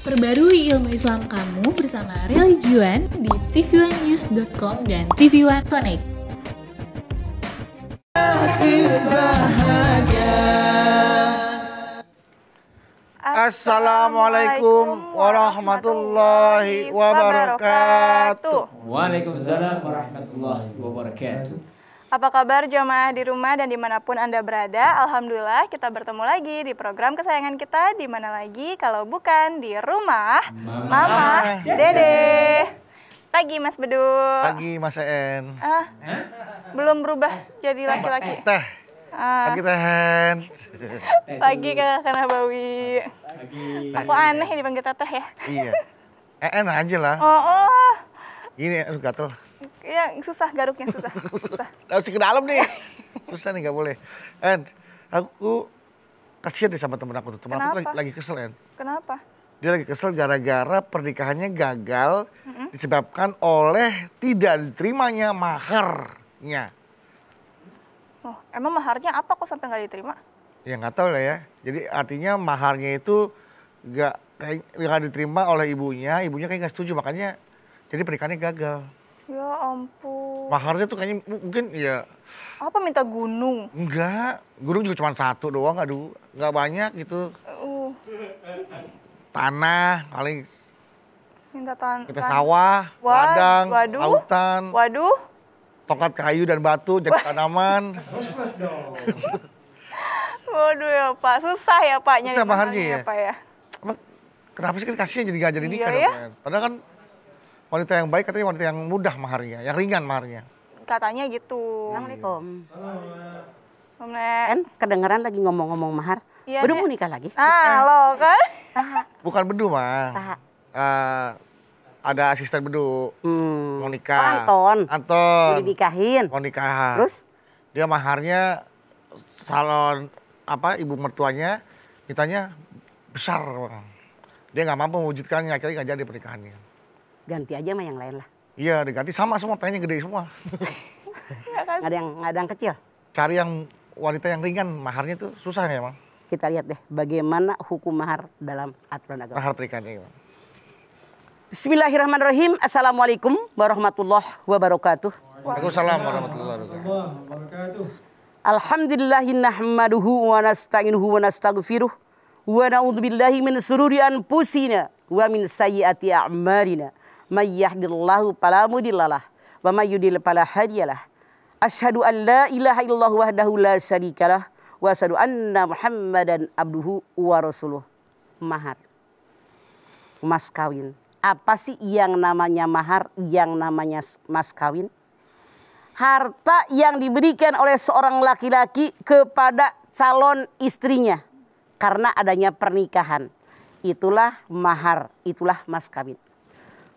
Perbarui ilmu Islam kamu bersama Religion di tv1news.com dan TV1 Connect. Assalamualaikum warahmatullahi wabarakatuh. Waalaikumsalam warahmatullahi wabarakatuh. Apa kabar jamaah di rumah dan dimanapun Anda berada? Alhamdulillah kita bertemu lagi di program kesayangan kita. Di mana lagi kalau bukan di rumah Mama Dede. Pagi Mas Bedul. Pagi Mas En. Belum berubah jadi laki-laki. Teh. Pagi Teh. Pagi Kakak Nabawi. Aku aneh ya dipanggil teteh ya. Iya. En aja lah. Oh. Gini gatel. Ya susah garuknya susah. Harus ke dalam nih. Susah nih nggak boleh. En, aku kasihan deh sama temen aku tuh. Temen aku lagi kesel En. Kenapa? Dia lagi kesel gara-gara pernikahannya gagal disebabkan oleh tidak diterimanya maharnya. Oh, emang maharnya apa kok sampai nggak diterima? Ya nggak tahu lah ya. Jadi artinya maharnya itu nggak diterima oleh ibunya. Ibunya kayak nggak setuju, makanya jadi pernikahannya gagal. Ya ampun. Maharnya tuh kayaknya mungkin ya. Apa minta gunung? Enggak, gunung juga cuma satu doang, aduh, nggak banyak gitu. Tanah paling. Minta sawah, ladang, lautan. Waduh. Tongkat kayu dan batu jadi tanaman. Plus dong. Waduh ya Pak, susah ya Pak nyari Susah maharnya ya? Pak ya. Emang kenapa sih kan kasihan jadi gak jadi nikah Iya ya? dong? Padahal kan wanita yang baik katanya wanita yang mudah maharnya, yang ringan maharnya. Katanya gitu. Assalamualaikum. Om Nek. En, kedengeran lagi ngomong-ngomong mahar. Iya, Udah Nek. mau nikah lagi? Lo kan? Bukan bedu mah. Saha. Ada asisten bedu mau nikah. Oh, Anton. Anton. Mau dinikahin. Mau nikah. Terus? Dia maharnya salon ibu mertuanya mintanya besar. Dia nggak mampu mewujudkannya, akhirnya nggak jadi pernikahannya. Ganti aja sama yang lain lah. Iya, diganti sama semua, pengennya gede semua. Nggak ada yang kecil. Cari yang wanita yang ringan, maharnya tuh susah ya, Bang. Kita lihat deh bagaimana hukum mahar dalam aturan agama. Mahar pernikahannya, Bang. Bismillahirrahmanirrahim. Assalamualaikum warahmatullahi wabarakatuh. Waalaikumsalam warahmatullahi wabarakatuh. Alhamdulillahi nahmaduhu wa nasta'inuhu wa nastaghfiruh. Wa na'udzubillahi min sururi anfusina wa min sayyiati a'malina. May yahdihillahu fala mudhillalah wa may yudhlil fala hadiyalah. Asyhadu an la ilaha illallah wahdahu la syarikalah wa asyhadu anna Muhammadan abduhu wa rasuluh. Mahar. Mas kawin. Apa sih yang namanya mahar, yang namanya mas kawin? Harta yang diberikan oleh seorang laki-laki kepada calon istrinya karena adanya pernikahan. Itulah mahar, itulah mas kawin.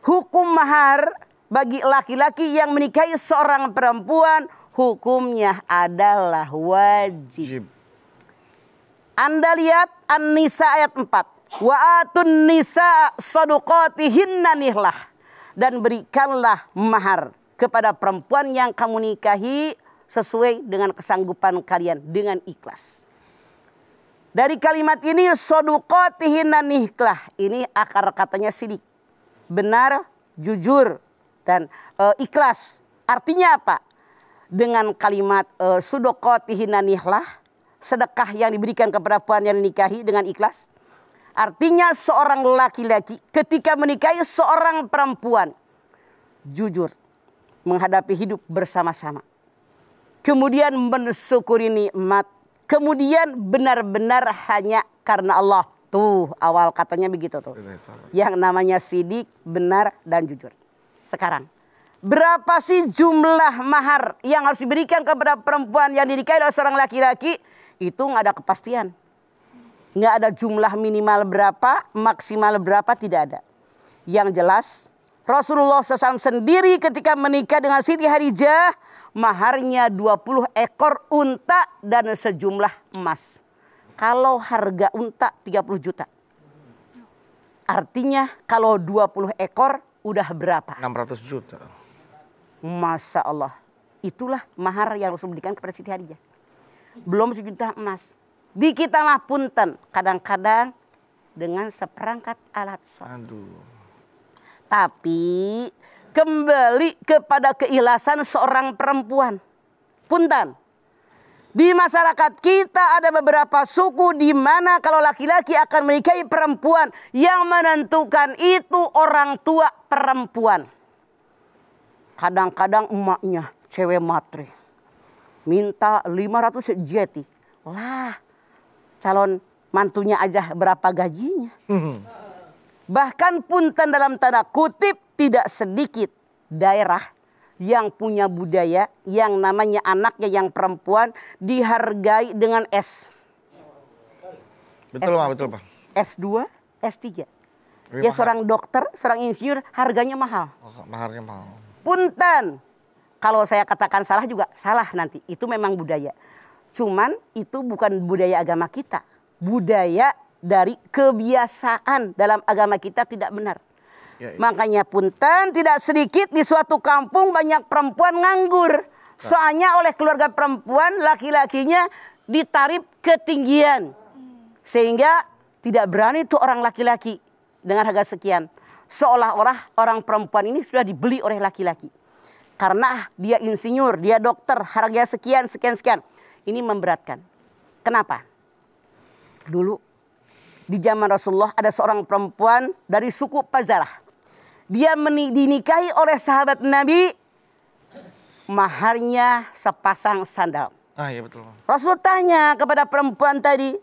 Hukum mahar bagi laki-laki yang menikahi seorang perempuan hukumnya adalah wajib. Anda lihat An-Nisa ayat 4. Wa atun nisa sadaqatihinna nihlah, dan berikanlah mahar kepada perempuan yang kamu nikahi sesuai dengan kesanggupan kalian dengan ikhlas. Dari kalimat ini sadaqatihinna nihlah, ini akar katanya sidik. Benar, jujur, dan ikhlas. Artinya apa? Dengan kalimat sadaqatihinna nihlah, sedekah yang diberikan kepada perempuan yang dinikahi dengan ikhlas. Artinya seorang laki-laki ketika menikahi seorang perempuan jujur menghadapi hidup bersama-sama. Kemudian mensyukuri nikmat. Kemudian benar-benar hanya karena Allah. Tuh awal katanya begitu tuh. Yang namanya sidik, benar dan jujur. Sekarang berapa sih jumlah mahar yang harus diberikan kepada perempuan yang dinikahi oleh seorang laki-laki? Itu nggak ada kepastian. Nggak ada jumlah minimal berapa, maksimal berapa, tidak ada. Yang jelas, Rasulullah SAW sendiri ketika menikah dengan Siti Khadijah, maharnya 20 ekor unta dan sejumlah emas. Kalau harga unta 30 juta. Artinya kalau 20 ekor udah berapa? 600 juta. Masya Allah. Itulah mahar yang Rasul berikan kepada Siti Khadijah. Belum sejuta emas. Di kita mah punten, kadang-kadang dengan seperangkat alat sholat. Aduh. Tapi kembali kepada keikhlasan seorang perempuan. Punten. Di masyarakat kita ada beberapa suku di mana kalau laki-laki akan menikahi perempuan, yang menentukan itu orang tua perempuan. Kadang-kadang emaknya cewek matre. Minta 500 jeti. Lah, calon mantunya aja berapa gajinya. Bahkan punten dalam tanda kutip tidak sedikit daerah yang punya budaya yang namanya anaknya yang perempuan dihargai dengan S. Betul, Pak, betul, Pak. S2, S3. Lebih Ya mahal. seorang dokter, seorang insinyur harganya mahal. Oh, maharnya mahal. Punten. Kalau saya katakan salah juga salah nanti. Itu memang budaya. Cuman itu bukan budaya agama kita. Budaya dari kebiasaan dalam agama kita tidak benar. Ya, ya. Makanya punten tidak sedikit di suatu kampung banyak perempuan nganggur. Soalnya oleh keluarga perempuan laki-lakinya ditarif ketinggian. Sehingga tidak berani tuh orang laki-laki dengan harga sekian. Seolah-olah orang perempuan ini sudah dibeli oleh laki-laki. Karena dia insinyur, dia dokter, harganya sekian, sekian, sekian. Ini memberatkan. Kenapa? Dulu di zaman Rasulullah ada seorang perempuan dari suku Pazalah. Dia dinikahi oleh sahabat Nabi, maharnya sepasang sandal. Ah, iya betul. Rasul tanya kepada perempuan tadi,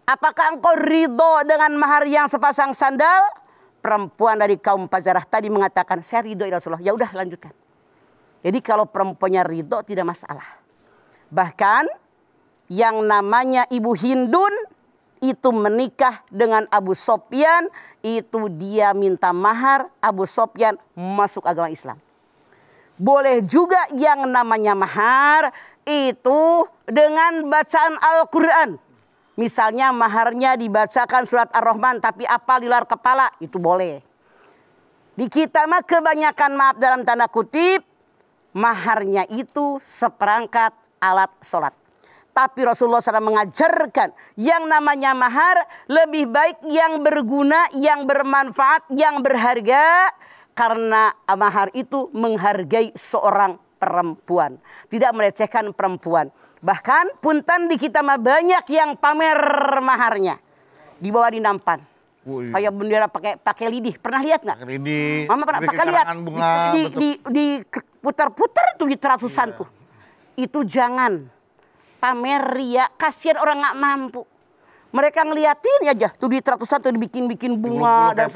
apakah engkau ridho dengan mahar yang sepasang sandal? Perempuan dari kaum Pazalah tadi mengatakan, saya ridho ya Rasulullah. Ya udah lanjutkan. Jadi kalau perempuannya ridho tidak masalah. Bahkan yang namanya Ibu Hindun itu menikah dengan Abu Sofyan, itu dia minta mahar, Abu Sofyan masuk agama Islam. Boleh juga yang namanya mahar itu dengan bacaan Al-Quran. Misalnya maharnya dibacakan surat Ar-Rahman tapi apal di luar kepala, itu boleh. Di kita mah kebanyakan, maaf dalam tanda kutip, maharnya itu seperangkat alat sholat. Tapi Rasulullah SAW mengajarkan yang namanya mahar lebih baik yang berguna, yang bermanfaat, yang berharga. Karena mahar itu menghargai seorang perempuan. Tidak melecehkan perempuan. Bahkan punten di kita mah banyak yang pamer maharnya. Dibawa di nampan. Kayak bendera pakai lidih. Pernah lihat nggak? Lidih. Mama pernah pakai lihat. Bunga, di putar-putar tuh di teratusan tuh. Itu jangan. Pamer ria, kasihan orang nggak mampu. Mereka ngeliatin aja tuh di teratusan tuh dibikin bunga dan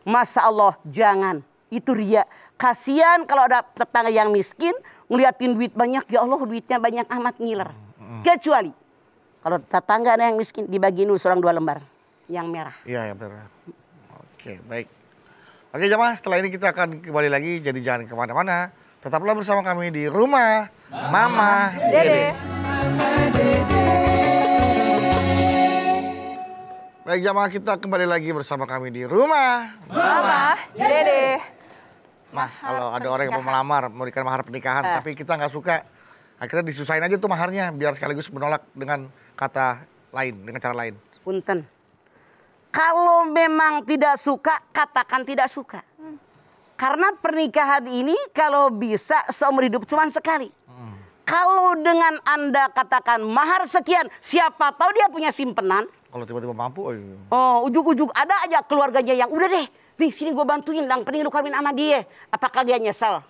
Masya Allah, jangan. Itu ria. Kasihan kalau ada tetangga yang miskin ngeliatin duit banyak, ya Allah duitnya banyak amat ngiler. Kecuali kalau tetangga ada yang miskin dibagiin dulu seorang 2 lembar yang merah. Iya, ya benar. Oke, baik. Oke jamaah, setelah ini kita akan kembali lagi, jadi jangan kemana-mana. Tetaplah bersama kami di Rumah Mama Dede. Baik jamaah, kita kembali lagi bersama kami di Rumah Mama Dede. Nah, kalau ada orang yang mau melamar, memberikan mahar pernikahan, tapi kita nggak suka, akhirnya disusahin aja tuh maharnya, biar sekaligus menolak dengan kata lain, dengan cara lain. Punten. Kalau memang tidak suka, katakan tidak suka. Karena pernikahan ini kalau bisa seumur hidup cuma sekali. Kalau dengan Anda katakan mahar sekian, siapa tahu dia punya simpenan. Kalau tiba-tiba mampu, Ujuk-ujuk ada aja keluarganya yang udah deh, nih sini gue bantuin, yang penting lu kawin sama dia. Apakah dia nyesel?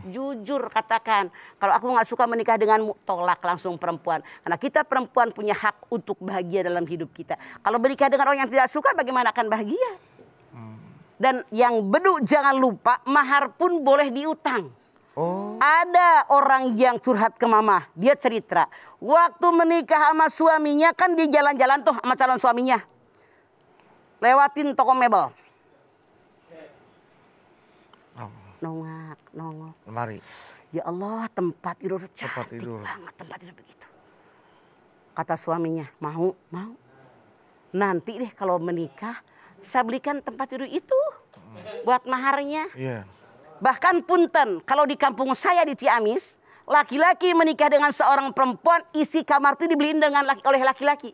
Jujur katakan, kalau aku nggak suka menikah denganmu, tolak langsung perempuan. Karena kita perempuan punya hak untuk bahagia dalam hidup kita. Kalau menikah dengan orang yang tidak suka, bagaimana akan bahagia? Dan yang bedu jangan lupa, mahar pun boleh diutang. Ada orang yang curhat ke mama, dia cerita, waktu menikah sama suaminya kan dia jalan-jalan tuh sama calon suaminya. Lewatin toko mebel. Nongak. lemari. Ya Allah, tempat tidur Tempat cantik tidur. banget, tempat tidur begitu. Kata suaminya, mau. Nanti deh kalau menikah, saya belikan tempat tidur itu buat maharnya. Iya. Bahkan punten, kalau di kampung saya di Ciamis, laki-laki menikah dengan seorang perempuan, isi kamar itu dibeliin oleh laki-laki.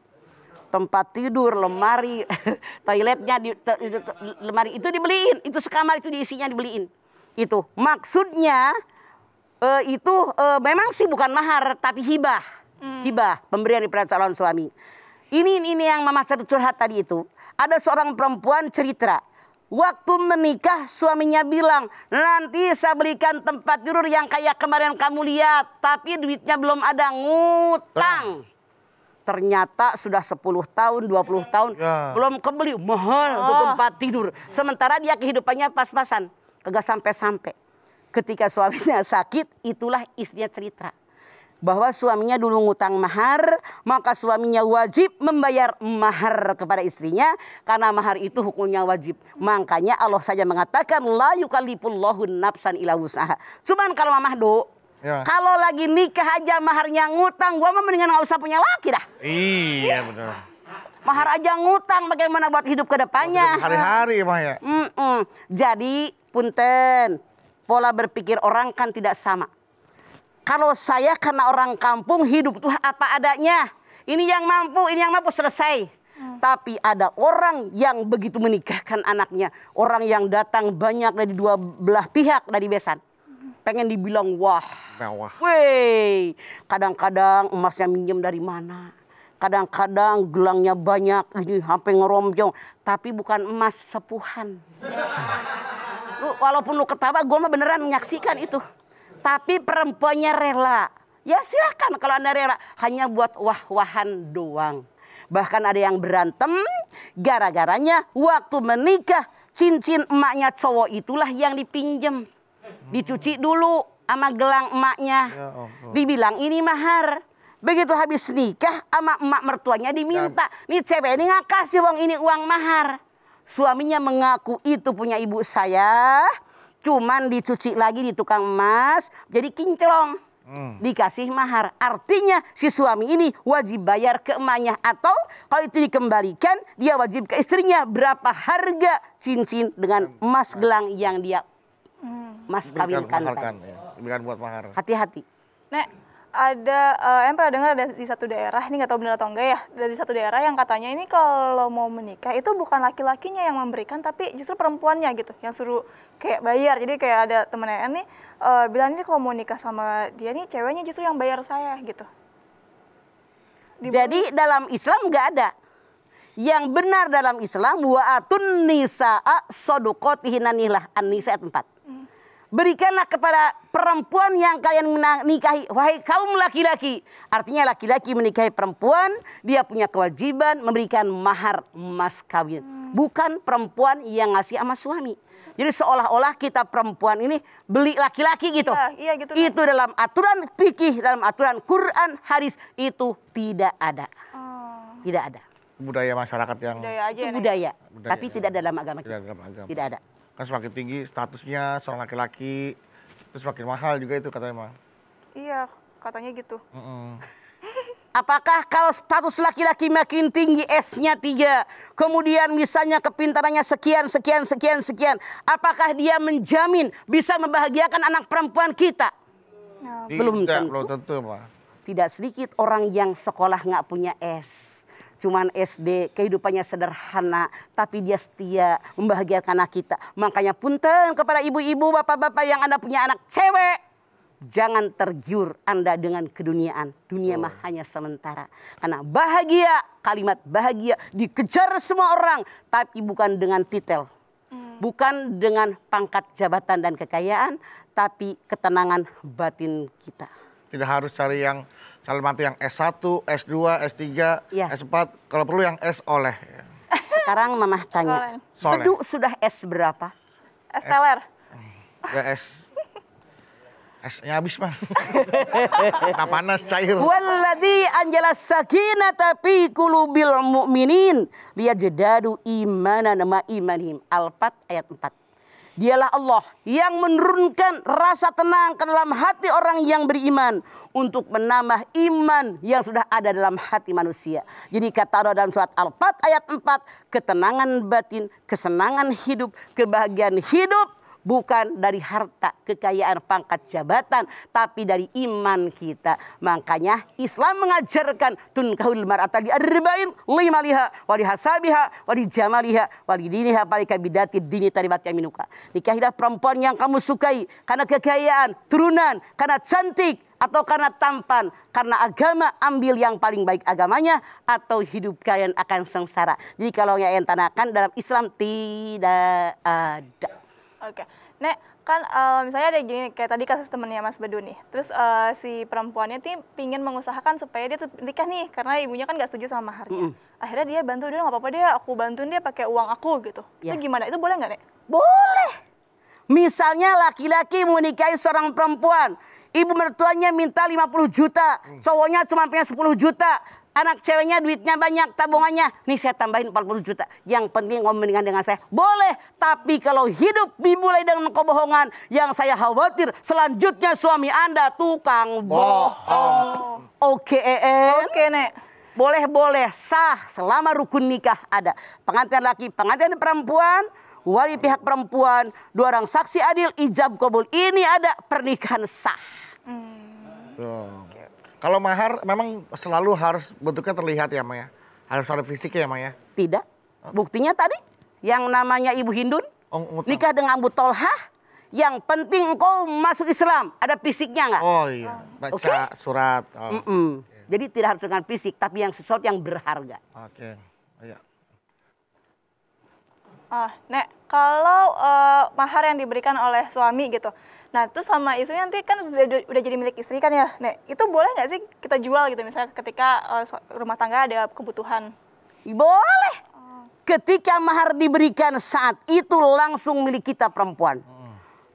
tempat tidur, lemari, toiletnya, lemari itu dibeliin. Itu sekamar itu diisinya dibeliin. Itu maksudnya memang sih bukan mahar tapi hibah. Hibah, pemberian daripada calon suami. Ini yang Mama curhat tadi itu. Ada seorang perempuan cerita. Waktu menikah suaminya bilang, nanti saya belikan tempat tidur yang kayak kemarin kamu lihat. Tapi duitnya belum ada, ngutang. Ternyata sudah 10 tahun, 20 tahun belum kebeli, mahal untuk tempat tidur. Sementara dia kehidupannya pas-pasan, kagak sampai-sampai. Ketika suaminya sakit, itulah istrinya cerita. Bahwa suaminya dulu ngutang mahar, maka suaminya wajib membayar mahar kepada istrinya. Karena mahar itu hukumnya wajib. Makanya Allah saja mengatakan, la yukallifullahu nafsan illa wus'aha. Cuman kalau Mamah Do, kalau lagi nikah aja maharnya ngutang, gua mah mendingan gak usah punya laki dah. Iya benar. Mahar aja ngutang, bagaimana buat hidup ke depannya? Hari-hari Mah ya. Jadi punten, pola berpikir orang kan tidak sama. Kalau saya karena orang kampung hidup tuh apa adanya. Ini yang mampu selesai. Tapi ada orang yang begitu menikahkan anaknya. Orang yang datang banyak dari dua belah pihak dari besan. Pengen dibilang wah. Wey, kadang-kadang emasnya minjem dari mana. Kadang-kadang gelangnya banyak. Ini sampai ngeromjong. Tapi bukan emas sepuhan. Walaupun lu ketawa, gue mah beneran menyaksikan itu. Tapi perempuannya rela. Ya silakan kalau Anda rela. Hanya buat wah-wahan doang. Bahkan ada yang berantem. Gara-garanya waktu menikah. Cincin emaknya cowok itulah yang dipinjem. Dicuci dulu sama gelang emaknya. Dibilang ini mahar. Begitu habis nikah sama emak mertuanya diminta. Nih cewek ini nggak kasih uang ini uang mahar. Suaminya mengaku itu punya ibu saya. Cuman dicuci lagi di tukang emas, jadi kinclong. Dikasih mahar. Artinya si suami ini wajib bayar ke emaknya. Atau kalau itu dikembalikan, dia wajib ke istrinya berapa harga cincin dengan emas gelang yang dia mas kawinkan. Bukan buat mahar. Hati-hati. Nek, ada, yang pernah dengar ada di satu daerah, ini nggak tahu benar atau enggak ya, dari satu daerah yang katanya ini kalau mau menikah itu bukan laki-lakinya yang memberikan, tapi justru perempuannya gitu, yang suruh kayak bayar. Jadi kayak ada temennya nih bilang ini kalau mau nikah sama dia nih ceweknya justru yang bayar saya gitu. Jadi dalam Islam nggak ada. Yang benar dalam Islam wa atun nisaa sodukotihinna nihlah An-Nisa ayat 4. Berikanlah kepada perempuan yang kalian menikahi, wahai kaum laki-laki. Artinya laki-laki menikahi perempuan, dia punya kewajiban memberikan mahar mas kawin. Bukan perempuan yang ngasih sama suami. Jadi seolah-olah kita perempuan ini beli laki-laki gitu. Iya gitu. Itu dalam aturan fikih, dalam aturan Quran, hadis itu tidak ada. Tidak ada. Budaya masyarakat yang Budaya aja Itu ya, budaya. Budaya, Tapi tidak dalam agama kita. tidak dalam agama. Tidak ada. Kan semakin tinggi statusnya seorang laki-laki, terus semakin mahal juga itu katanya mah. Iya, katanya gitu. Apakah kalau status laki-laki makin tinggi S-nya 3, kemudian misalnya kepintarannya sekian, apakah dia menjamin bisa membahagiakan anak perempuan kita? Belum tentu. Belum tentu, Pak. Tidak sedikit orang yang sekolah nggak punya S. Cuman SD, kehidupannya sederhana, tapi dia setia membahagiakan anak kita. Makanya punten kepada ibu-ibu, bapak-bapak yang Anda punya anak cewek. Jangan tergiur Anda dengan keduniaan. Dunia mah hanya sementara. Karena bahagia, kalimat bahagia dikejar semua orang. Tapi bukan dengan titel. Bukan dengan pangkat jabatan dan kekayaan. Tapi ketenangan batin kita. Tidak harus cari yang calon mantu yang S1, S2, S3, Ya. S4. Kalau perlu yang S oleh. Sekarang Mamah tanya. Soleh. Bedu sudah S berapa? Esteller. Ya S-nya habis mah. Nah, panas cair. Walladzi anjala sakinata fi qulubil mu'minin liyajdadu imanan ma imanihim. Al-Fat ayat 4. Dialah Allah yang menurunkan rasa tenang ke dalam hati orang yang beriman untuk menambah iman yang sudah ada dalam hati manusia. Jadi kata Allah dalam surat Al-Fat ayat 4, ketenangan batin, kesenangan hidup, kebahagiaan hidup bukan dari harta, kekayaan, pangkat jabatan, tapi dari iman kita. Makanya Islam mengajarkan tunkahul mar'ata li arba'in limaliha wa lihasabiha wa lijamaliha wa lidiniha palika bidati dini taribat yaminuka. Nikahilah perempuan yang kamu sukai karena kekayaan, turunan, karena cantik, atau karena tampan, karena agama, ambil yang paling baik agamanya, atau hidup kalian akan sengsara. Jadi kalau yang tanakan dalam Islam tidak ada. Oke, Nek, kan misalnya ada gini, kayak tadi kasus temennya Mas Bedu nih. Terus si perempuannya tuh pingin mengusahakan supaya dia tuh nikah nih, karena ibunya kan gak setuju sama maharnya. Akhirnya dia bantu, dia nggak apa-apa deh, aku bantuin dia pakai uang aku gitu. Itu gimana? Itu boleh nggak, Nek? Boleh. Misalnya laki-laki menikahi seorang perempuan, ibu mertuanya minta 50 juta, cowoknya cuma punya 10 juta. Anak ceweknya duitnya banyak, tabungannya. Nih saya tambahin 40 juta. Yang penting ngomongin dengan saya. Boleh. Tapi kalau hidup dimulai dengan kebohongan, yang saya khawatir selanjutnya suami Anda tukang bohong. Oke, Oke, Nek. Boleh-boleh, sah selama rukun nikah ada. Pengantin laki, pengantin perempuan, wali pihak perempuan, 2 orang saksi adil, ijab kabul. Ini ada pernikahan sah. Kalau mahar memang selalu harus bentuknya terlihat ya, Maya? Harus ada fisiknya ya, Maya? Tidak. Buktinya tadi yang namanya Ibu Hindun nikah dengan Abu Tolhah. Yang penting engkau masuk Islam. Ada fisiknya nggak? Oh iya, baca surat. Jadi tidak harus dengan fisik, tapi yang sesuatu yang berharga. Oke, iya. Nek, kalau mahar yang diberikan oleh suami gitu, nah itu sama istri nanti kan udah jadi milik istri kan ya, Nek, itu boleh nggak sih kita jual gitu, misalnya ketika rumah tangga ada kebutuhan? Boleh. Ketika mahar diberikan saat itu langsung milik kita perempuan.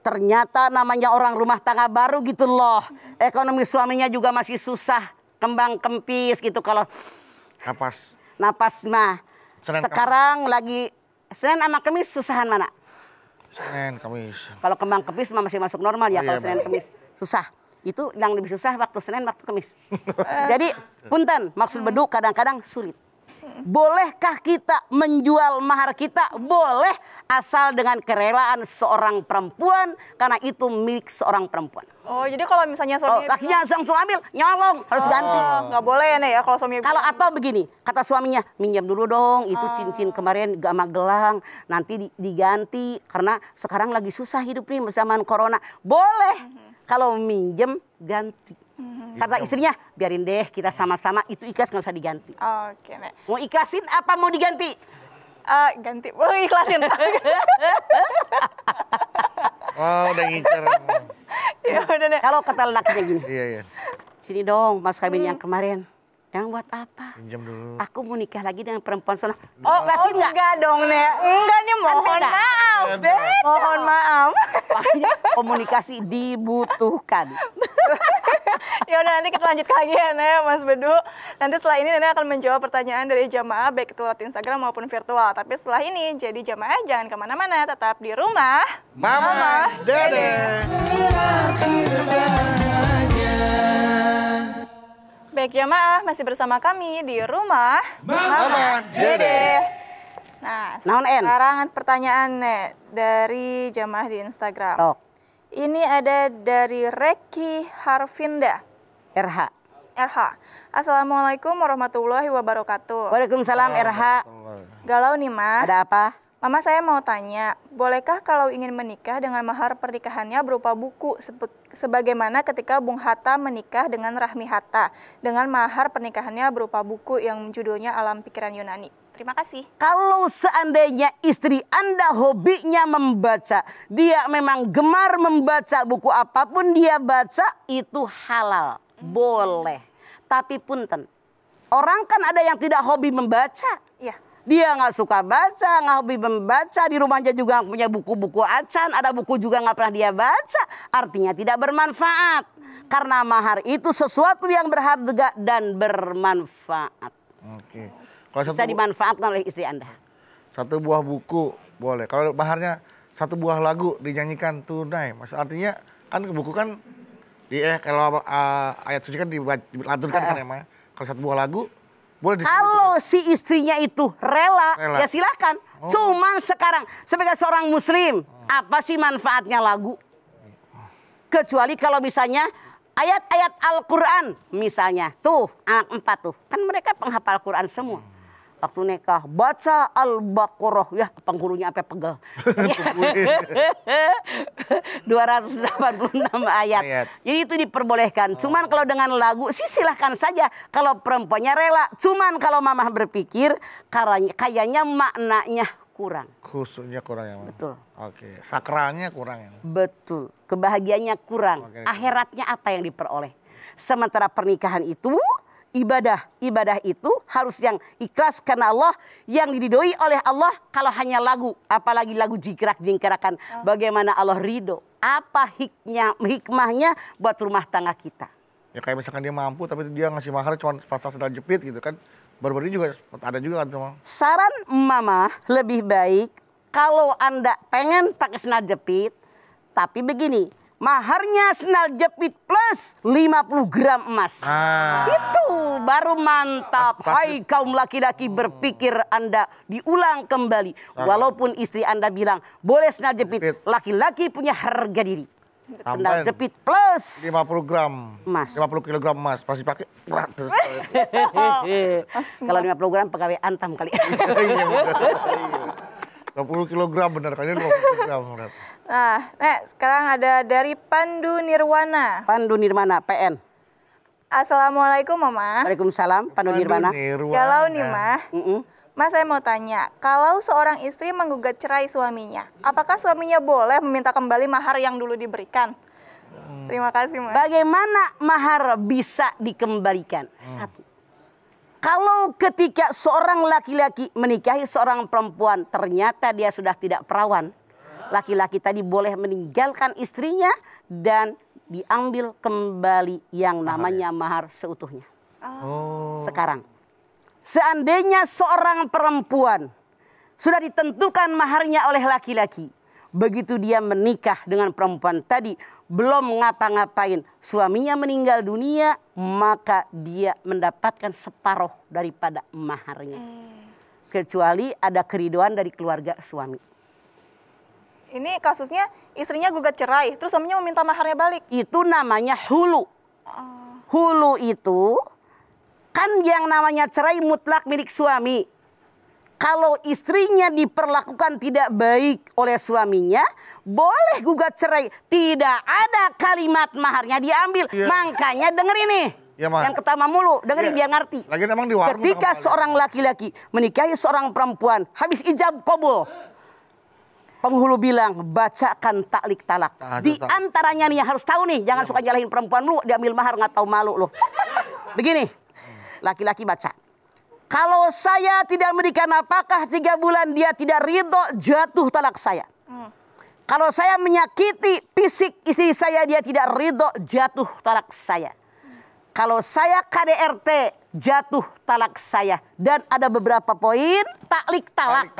Ternyata namanya orang rumah tangga baru gitu loh. Ekonomi suaminya juga masih susah, kembang kempis gitu kalau napas mah. Sekarang lagi Senin sama Kamis susahan mana? Senin, Kamis. Kalau kembang kempis masih masuk normal ya, kalau Senin Kamis susah. Itu yang lebih susah waktu Senin, waktu Kamis. Jadi punten, maksud Bedu kadang-kadang sulit. Bolehkah kita menjual mahar kita? Boleh, asal dengan kerelaan seorang perempuan, karena itu milik seorang perempuan. Oh, jadi kalau misalnya suami lakinya langsung ambil, nyolong, harus ganti. Nggak boleh ya, Nek, ya kalau suami. Kalau atau begini, kata suaminya, minjam dulu dong, itu cincin kemarin sama gelang, nanti diganti karena sekarang lagi susah hidup nih zaman corona. Boleh, kalau minjem ganti. Kata istrinya, biarin deh kita sama-sama, itu ikhlas nggak usah diganti. Oke, Nek. Mau ikhlasin apa mau diganti? Ganti, boleh ikhlasin. Oh, udah ngincer. Ya udah, Nek. Kalau kata lakinya gini, Iya. sini dong mas kawin yang kemarin. Yang buat apa? Pinjam dulu. Aku mau nikah lagi dengan perempuan sana. Ikhlasin nggak? Enggak dong, Nek. Enggak nih, mohon maaf. Mohon maaf. Makanya komunikasi dibutuhkan. Ya udah, nanti kita lanjut lagi ya, Nek, Mas Bedu. Nanti setelah ini Nenek akan menjawab pertanyaan dari jamaah baik itu lewat Instagram maupun virtual. Tapi setelah ini, jadi jamaah jangan kemana-mana, tetap di rumah. Mama, Dede. Baik jamaah, masih bersama kami di rumah Mama, Dede. Nah, Naon, En? sekarang pertanyaan, Nek, dari jamaah di Instagram. Tok. Ini ada dari Reki Harvinda. RH. Assalamualaikum warahmatullahi wabarakatuh. Waalaikumsalam RH. Galau nih, Ma. Ada apa? Mama saya mau tanya, bolehkah kalau ingin menikah dengan mahar pernikahannya berupa buku sebagaimana ketika Bung Hatta menikah dengan Rahmi Hatta dengan mahar pernikahannya berupa buku yang judulnya Alam Pikiran Yunani? Terima kasih. Kalau seandainya istri Anda hobinya membaca, dia memang gemar membaca, buku apapun dia baca itu halal, boleh. Tapi punten, orang kan ada yang tidak hobi membaca. Iya. Dia nggak suka baca, nggak hobi membaca, di rumahnya juga punya buku-buku acan, ada buku juga nggak pernah dia baca, artinya tidak bermanfaat. Karena mahar itu sesuatu yang berharga dan bermanfaat. Oke. Kalau Bisa dimanfaatkan oleh istri Anda. Satu buah buku boleh. Kalau maharnya satu buah lagu dinyanyikan tunai, mas artinya kan buku kan kalau ayat suci kan dilanturkan kan ya, Ma. Kalau satu buah lagu Boleh Kalau si istrinya itu rela. Rela. Ya silakan. Cuman sekarang sebagai seorang muslim, apa sih manfaatnya lagu? Kecuali kalau misalnya ayat-ayat Al-Quran misalnya. Tuh anak 4 tuh. Kan mereka penghafal Quran semua. Waktu nikah baca Al-Baqarah. Ya penghulunya sampai pegel. 286 ayat. Jadi itu diperbolehkan. Cuman kalau dengan lagu sih silahkan saja. Kalau perempuannya rela. Cuman kalau mamah berpikir kayaknya maknanya kurang. Khususnya kurang ya. Betul. Oke. Sakralnya kurang ya. Betul. Kebahagiaannya kurang. Oke. Akhiratnya apa yang diperoleh? Sementara pernikahan itu ibadah itu harus yang ikhlas karena Allah, yang diridhoi oleh Allah. Kalau hanya lagu, apalagi lagu jingkrak-jingkrakan, bagaimana Allah ridho? Apa hikmahnya buat rumah tangga kita? Ya kayak misalkan dia mampu tapi dia ngasih mahar cuma pasang sandal jepit gitu kan. Baru-baru juga ada juga kan cuma. Saran mama lebih baik kalau Anda pengen pakai sandal jepit, tapi begini. Maharnya sandal jepit plus 50 gram emas. Itu baru mantap. Hai kaum laki-laki, berpikir Anda diulang kembali. Walaupun istri Anda bilang boleh sandal jepit, laki-laki punya harga diri. Sandal jepit plus 50 gram emas. 50 kilogram emas pasti pakai berat. Kalau 50 gram pegawai antam kali. Iya benar. 20 kilogram benar kan, ini 20 kilogram benar. Nah, sekarang ada dari Pandu Nirwana. Pandu Nirwana, PN. Assalamualaikum Mama. Waalaikumsalam, Pandu Nirwana. Galau nih Mah. Mas, saya mau tanya, kalau seorang istri menggugat cerai suaminya, apakah suaminya boleh meminta kembali mahar yang dulu diberikan? Terima kasih Mas. Bagaimana mahar bisa dikembalikan? Satu. Kalau ketika seorang laki-laki menikahi seorang perempuan, ternyata dia sudah tidak perawan. Laki-laki tadi boleh meninggalkan istrinya dan diambil kembali yang namanya mahar seutuhnya. Sekarang, seandainya seorang perempuan sudah ditentukan maharnya oleh laki-laki, begitu dia menikah dengan perempuan tadi, belum ngapa-ngapain, suaminya meninggal dunia, maka dia mendapatkan separuh daripada maharnya. Kecuali ada keriduan dari keluarga suami. Ini kasusnya istrinya gugat cerai, terus suaminya meminta maharnya balik. Itu namanya hulu. Hulu itu kan yang namanya cerai mutlak milik suami. Kalau istrinya diperlakukan tidak baik oleh suaminya, boleh gugat cerai. Tidak ada kalimat maharnya diambil. Makanya denger ini. Yang pertama mulu, dengerin biar ngerti. Ketika seorang laki-laki menikahi seorang perempuan, habis ijab kabul, penghulu bilang bacakan taklik talak. Di antaranya nih yang harus tahu nih, jangan suka nyalahin perempuan lu, diambil mahar nggak tahu malu lu. Begini, laki-laki baca. Kalau saya tidak memberikan apakah 3 bulan dia tidak ridho, jatuh talak saya. Kalau saya menyakiti fisik istri saya, dia tidak ridho, jatuh talak saya. Kalau saya KDRT, jatuh talak saya. Dan ada beberapa poin taklik talak.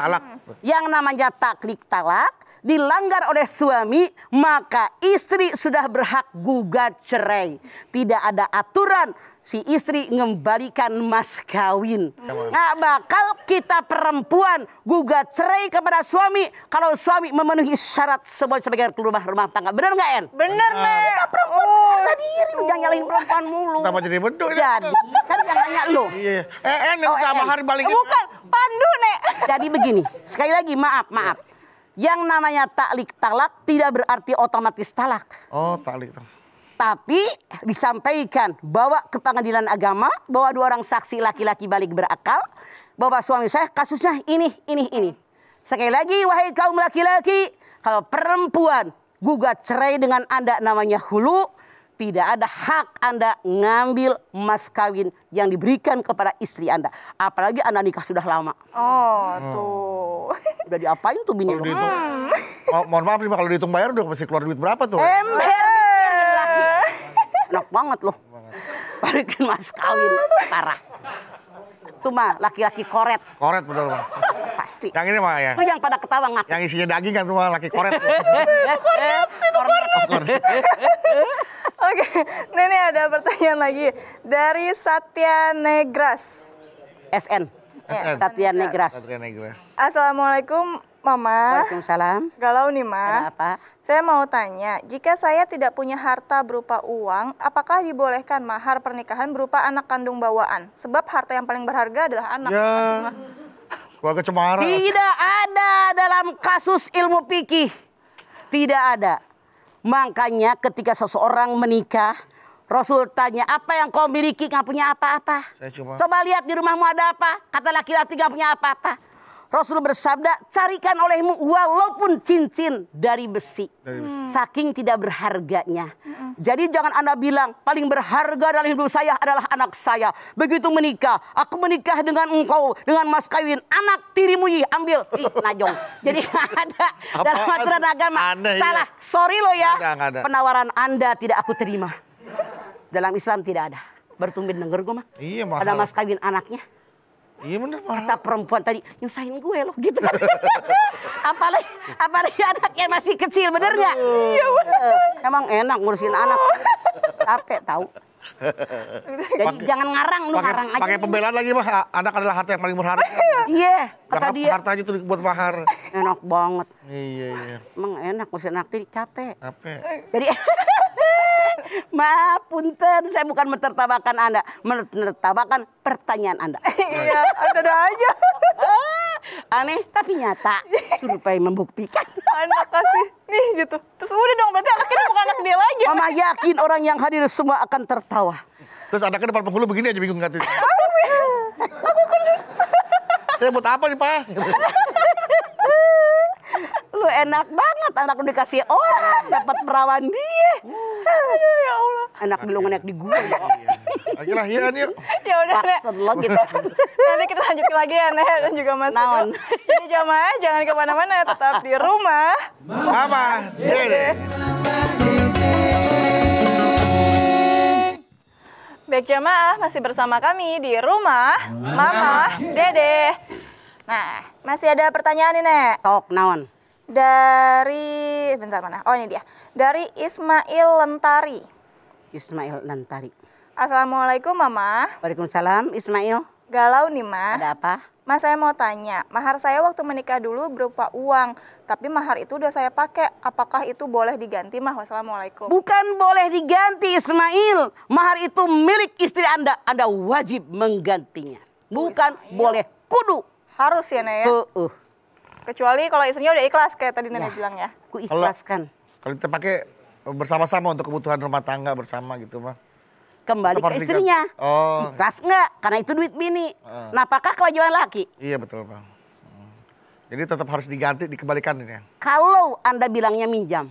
Yang namanya taklik talak dilanggar oleh suami, maka istri sudah berhak gugat cerai. Tidak ada aturan si istri mengembalikan mas kawin. Nggak bakal kita perempuan gugat cerai kepada suami kalau suami memenuhi syarat sebagai rumah tangga. Bener nggak En? Bener Nek. Kita perempuan harga diri, jangan nyalahin perempuan mulu. Kenapa jadi beduk? Jadi kan jangan nanya lo. Iya. En yang sama hari balikin. Bukan, Pandu Nek. Jadi begini, sekali lagi maaf. Yang namanya taklik talak tidak berarti otomatis talak. Oh, taklik talak. Tapi disampaikan bawa ke pengadilan agama, bawa 2 orang saksi laki-laki balik berakal, bahwa suami saya kasusnya ini. Sekali lagi, wahai kaum laki-laki, kalau perempuan gugat cerai dengan Anda namanya hulu, tidak ada hak Anda ngambil mas kawin yang diberikan kepada istri Anda. Apalagi Anda nikah sudah lama. Tuh. Udah diapain tuh bini lu? Mohon maaf nih, kalau dihitung bayar udah mesti keluar duit berapa tuh? Ember laki. Enak banget loh. Balikin mas kawin, parah. Itu mah laki-laki koret. Koret betul Bang. Pasti. Yang ini mah ya. Itu yang pada ketawa ngak. Yang isinya daging kan semua laki koret. Koret. Oke, ini ada pertanyaan lagi dari Satya Negras. SN. SN. Tatian Negras. Satria Negras. Assalamualaikum Mama. Waalaikumsalam. Galau nih Ma. Ada apa? Saya mau tanya, jika saya tidak punya harta berupa uang, apakah dibolehkan mahar pernikahan berupa anak kandung bawaan? Sebab harta yang paling berharga adalah anak. Ya. Makasih, Ma. Keluarga cemara. Tidak ada dalam kasus ilmu fikih. Tidak ada. Makanya ketika seseorang menikah, Rasul tanya, apa yang kau miliki? Nggak punya apa-apa. Saya cuma- Coba lihat di rumahmu ada apa? Kata laki-laki nggak punya apa-apa. Rasul bersabda, carikan olehmu walaupun cincin dari besi. Saking tidak berharganya. Jadi jangan Anda bilang, paling berharga dalam hidup saya adalah anak saya. Begitu menikah, aku menikah dengan engkau, dengan mas kawin. Anak tirimu ambil. Ih, najong. Jadi ada dalam aturan agama. Aneh, ya. Salah, sorry loh ya. Nggak ada. Penawaran Anda tidak aku terima. Dalam Islam tidak ada. Bertumbin denger gue mah. Iya, mahal. Ada mas kawin anaknya. Iya bener Pak. Kata perempuan tadi, nyusahin gue loh gitu kan. apalagi anaknya masih kecil, bener nggak? Iya bener. Emang enak ngurusin anak. Capek tahu. Jadi jangan ngarang, lu ngarang aja. Pakai pembelaan lagi Pak. Anak adalah harta yang paling berharga. Iya, kata Jangan dia. harta aja tuh buat mahar. Enak banget. Iya. Emang enak ngurusin anak tadi, capek. Capek. Jadi maaf punten, saya bukan menertawakan Anda, menertawakan pertanyaan Anda. Iya, ada aja. Aneh tapi nyata, supaya membuktikan. Anak kasih nih gitu. Terus udah dong, berarti anaknya bukan anak dia lagi. Mama yakin orang yang hadir semua akan tertawa. Terus anaknya depan penghulu begini aja bingung ngatin. Saya buat apa nih Pak? Lu enak banget, anak lu dikasih orang, dapat perawan dia. Ya Allah. Anak belum enak di gue. Lagi lahiran yuk. Ya udah Nek. Maksud lo gitu. Nanti kita lanjutin lagi ya Nek dan juga Mas Naon. Putu. Jadi jamaah jangan kemana-mana, tetap di rumah. Mama, Dede. Baik jamaah, masih bersama kami di rumah Mama Dede. Nah, masih ada pertanyaan nih Nek. Tok naon. Dari, bentar mana? Oh ini dia. Dari Ismail Lentari. Ismail Lantari. Assalamualaikum Mama. Waalaikumsalam Ismail. Galau nih Ma. Ada apa? Mas saya mau tanya, mahar saya waktu menikah dulu berupa uang, tapi mahar itu udah saya pakai. Apakah itu boleh diganti Mah? Wassalamualaikum. Bukan boleh diganti Ismail. Mahar itu milik istri Anda. Anda wajib menggantinya. Bukan boleh, kudu. Harus ya Nek ya? Kecuali kalau istrinya udah ikhlas kayak tadi Nenek bilang ya. Ku ikhlaskan. Kalau kita pakai bersama-sama untuk kebutuhan rumah tangga bersama gitu Mah. Kembali Tetap ke harus istrinya. diganti. Oh. Ikhlas enggak? Karena itu duit bini. Nah, apakah kewajiban laki? Iya betul Bang. Jadi tetap harus diganti, dikembalikan ini ya. Kalau Anda bilangnya minjam.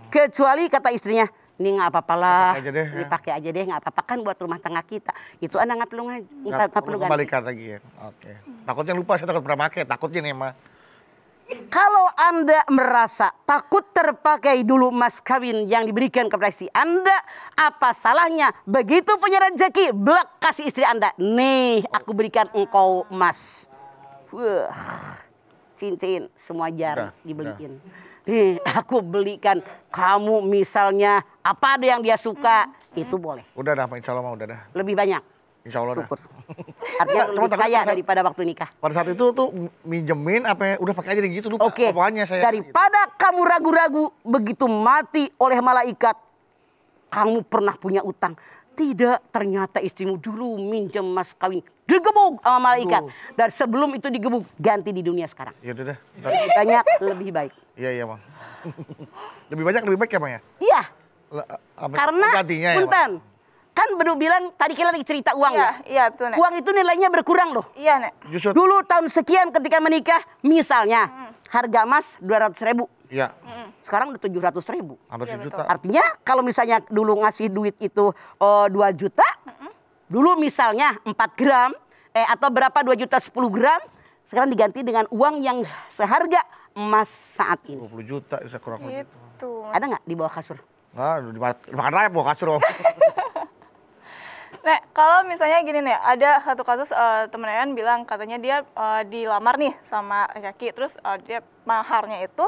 Kecuali kata istrinya, ini nggak apa-apa lah. Pakai aja deh, Ini ya. pakai aja deh, nggak apa-apa kan buat rumah tangga kita. Itu Anda nggak perlu nggak perlu ganti. Kembalikan lagi ya. Oke. Takutnya lupa, saya takut pernah pakai. Takutnya nih Mah. Kalau Anda merasa takut terpakai dulu mas kawin yang diberikan kepada istri Anda, apa salahnya? Begitu punya rezeki, belak kasih istri Anda. Nih, aku berikan engkau emas. Wah, cincin, semua jar dibeliin. Nih, aku belikan kamu misalnya apa ada yang dia suka, itu boleh. Udah dah, Insya Allah mah udah dah. Lebih banyak. Insya Allah dah. Syukur. Artinya Cuma lebih takut kaya pada- daripada waktu nikah. Pada saat itu tuh minjemin apa ya, udah pakai aja deh gitu lupa. Oke, Pokoknya saya daripada kamu ragu-ragu begitu mati oleh malaikat, kamu pernah punya utang. Tidak, ternyata istrimu dulu minjem mas kawin. Digebuk sama malaikat. Dan sebelum itu digebuk, ganti di dunia sekarang. Ya udah dah. Ntar. Lebih banyak, lebih baik. Iya Bang. Lebih banyak lebih baik ya Bang ya? Iya, Apa- karena, gantinya ya, Bang? punten, kan baru bilang, tadi kita lagi cerita uang Iya, ya. iya betul Nek. Uang itu nilainya berkurang loh. Iya Nek. Justru Dulu tahun sekian ketika menikah, misalnya, harga emas 200.000. ya, Sekarang udah 700.000. hampir Iya, sejuta. Artinya kalau misalnya dulu ngasih duit itu 2 juta, dulu misalnya 4 gram, atau berapa 2 juta 10 gram, sekarang diganti dengan uang yang seharga emas saat ini. 20 juta bisa kurang lebih. Gitu. Ada nggak di bawah kasur? Nggak, dimakan rayap bawa kasur. Om. Nek, kalau misalnya gini nih, ada satu kasus temen Ayan bilang katanya dia dilamar nih sama laki, terus dia maharnya itu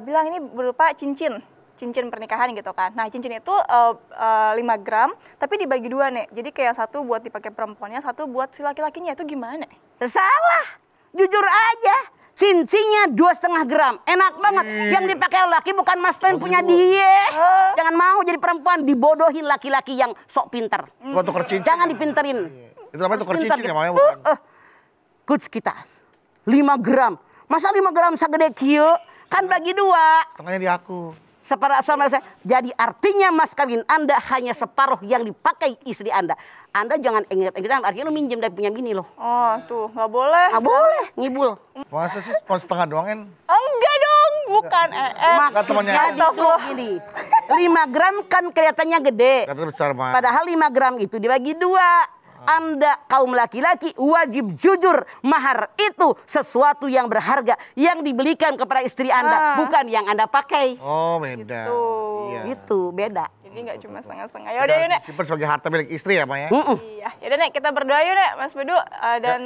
bilang ini berupa cincin. cincin pernikahan gitu kan. Nah, cincin itu 5 gram, tapi dibagi 2 nih. Jadi kayak satu buat dipakai perempuannya, satu buat si laki-lakinya. Itu gimana? Salah. Jujur aja. Cincinnya 2,5 gram. Enak banget. Yang dipakai laki bukan mas pen punya dia. Jangan mau jadi perempuan dibodohin laki-laki yang sok pinter. Buat tuker cincin. Jangan dipinterin. Itu namanya tuker Pinter cincin dia. ya, Maya bukan. Coach kita 5 gram. Masa 5 gram segede kieu? Kan bagi 2. Setengahnya di aku. Separuh sama saya. Jadi artinya mas kawin Anda hanya separuh yang dipakai istri Anda. Anda jangan ingat-ingat, artinya lu minjem dari punya bini loh. Oh, tuh nggak boleh. Nggak boleh, ngibul. Masa sih cuma setengah doang kan? Enggak dong, bukan temannya. Maksudnya gini, 5 gram kan kelihatannya gede. Kata besar, Mak. Padahal 5 gram itu dibagi 2. Anda kaum laki-laki wajib jujur. Mahar itu sesuatu yang berharga yang dibelikan kepada istri Anda, bukan yang Anda pakai. Oh, beda. Gitu. Iya. Itu beda. Jadi nggak cuma setengah-setengah. Yaudah yuk, Nek. Simpan sebagai harta milik istri ya, Pak ya? Iya, yaudah Nek, kita berdoa yuk Nek, Mas Bedu. Dan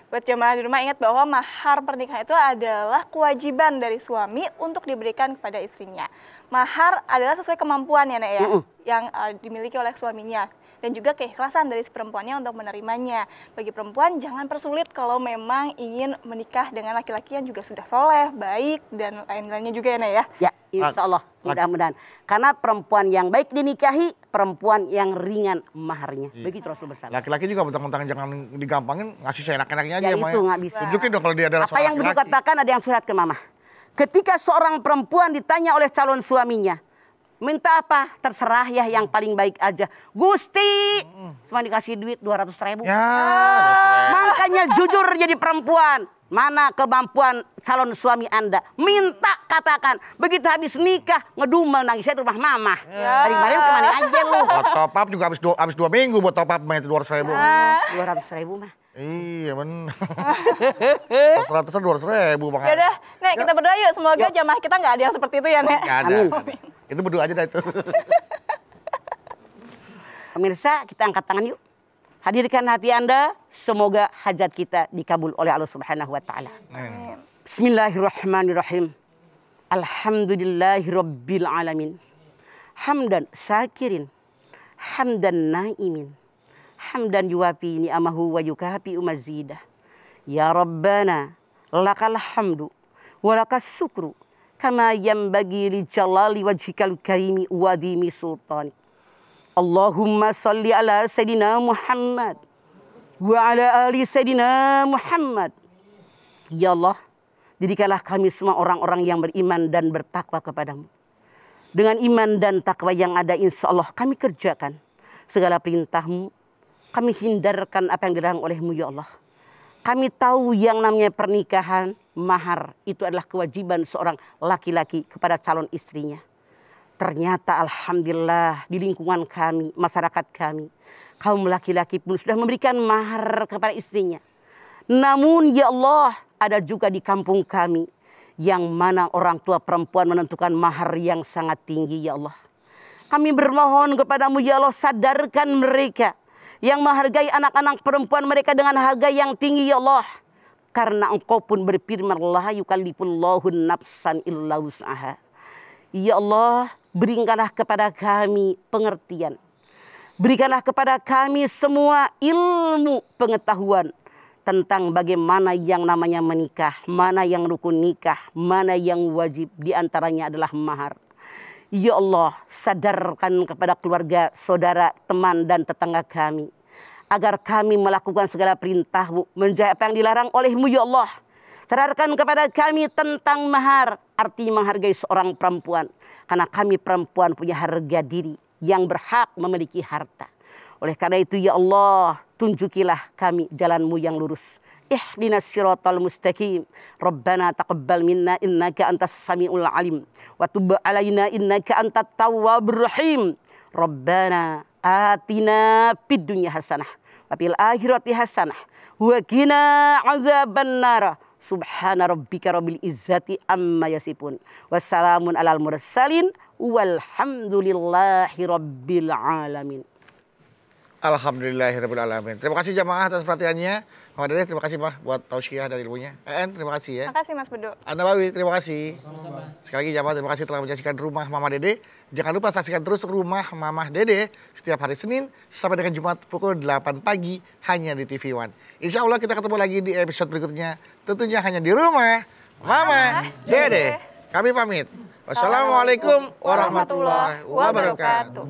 buat jemaah di rumah ingat bahwa mahar pernikahan itu adalah kewajiban dari suami untuk diberikan kepada istrinya. Mahar adalah sesuai kemampuan ya Nek ya, yang dimiliki oleh suaminya. Dan juga keikhlasan dari si perempuannya untuk menerimanya. Bagi perempuan jangan persulit kalau memang ingin menikah dengan laki-laki yang juga sudah soleh, baik, dan lain-lainnya juga ya Nek ya. Ya, insya Allah mudah-mudahan. Karena perempuan yang baik dinikahi, perempuan yang ringan maharnya. Begitu Rasul bersabda. Laki-laki juga mentang-mentang jangan digampangin, ngasih seenak-enaknya aja Ya ya, Maya. itu nggak bisa. Tunjukin dong kalau dia adalah Apa seorang yang Bedu laki-laki. katakan ada yang surat ke mama. Ketika seorang perempuan ditanya oleh calon suaminya, minta apa? Terserah ya yang paling baik aja. Gusti, cuma dikasih duit 200.000. Ya, Makanya jujur jadi perempuan. Mana kemampuan calon suami Anda? Minta katakan. Begitu habis nikah, ngedumel nangisnya di rumah mama. Dari kemarin kemana aja lu? buat top up juga habis 2 minggu buat top up Maya itu 200.000. 200.000 mah. Iya bener. 100-an 200.000 Bang. Yaudah, Nek, kita berdoa yuk. Semoga jamaah kita nggak ada yang seperti itu ya Nek. Nggak ada. Amin. Itu berdua aja dah itu. Pemirsa, kita angkat tangan yuk. Hadirkan hati Anda, semoga hajat kita dikabul oleh Allah Subhanahu wa taala. Amin. Bismillahirrahmanirrahim. Alhamdulillahirabbil alamin. Hamdan syakirin, hamdan naimin. Hamdan yuwafi ni'amahu wa yukafi mazidah. Ya Rabbana, lakal hamdu wa lakas syukru kama yanbaghi li jalali wajhikal karimi wa dimi sultani. Allahumma salli ala Sayyidina Muhammad wa ala ali Sayyidina Muhammad. Ya Allah, jadikanlah kami semua orang-orang yang beriman dan bertakwa kepadamu. Dengan iman dan takwa yang ada, insya Allah kami kerjakan segala perintahmu. Kami hindarkan apa yang dilarang olehmu ya Allah. Kami tahu yang namanya pernikahan, mahar itu adalah kewajiban seorang laki-laki kepada calon istrinya. Ternyata alhamdulillah di lingkungan kami, masyarakat kami, kaum laki-laki pun sudah memberikan mahar kepada istrinya. Namun ya Allah, ada juga di kampung kami yang mana orang tua perempuan menentukan mahar yang sangat tinggi ya Allah. Kami bermohon kepadamu ya Allah, sadarkan mereka yang menghargai anak-anak perempuan mereka dengan harga yang tinggi ya Allah. Karena engkau pun berfirman, la yukallifullahu nafsan illa wus'aha. Ya Allah, berikanlah kepada kami pengertian. Berikanlah kepada kami semua ilmu pengetahuan tentang bagaimana yang namanya menikah, mana yang rukun nikah, mana yang wajib, diantaranya adalah mahar. Ya Allah, sadarkan kepada keluarga, saudara, teman, dan tetangga kami, agar kami melakukan segala perintah-Mu, menjauhi apa yang dilarang oleh-Mu, ya Allah. Sadarkan kepada kami tentang mahar, arti menghargai seorang perempuan. Karena kami perempuan punya harga diri yang berhak memiliki harta. Oleh karena itu, ya Allah, tunjukilah kami jalan-Mu yang lurus. Ihdinas siratal mustaqim. Rabbana taqabbal minna innaka antas samiul alim. Wa tub alaina innaka antat tawwabur rahim. Rabbana atina fid dunya hasanah wa fil akhirati hasanah wa qina azaban nar. Subhana rabbika rabbil izzati amma yasifun. Wassalamun alal mursalin walhamdulillahi rabbil alamin. Alhamdulillahirrahmanirrahim. Terima kasih jamaah atas perhatiannya. Mama Dede, terima kasih Mah buat tausiah dari ilmunya. Terima kasih ya. Makasih Mas Bedu. Anda Bawi, terima kasih. Sekali lagi jamaah, terima kasih telah menyaksikan Rumah Mama Dede. Jangan lupa saksikan terus Rumah Mama Dede setiap hari Senin sampai dengan Jumat pukul 8 pagi hanya di TV One. Insya Allah kita ketemu lagi di episode berikutnya. Tentunya hanya di Rumah Mama Dede. Kami pamit. Wassalamualaikum warahmatullahi wabarakatuh.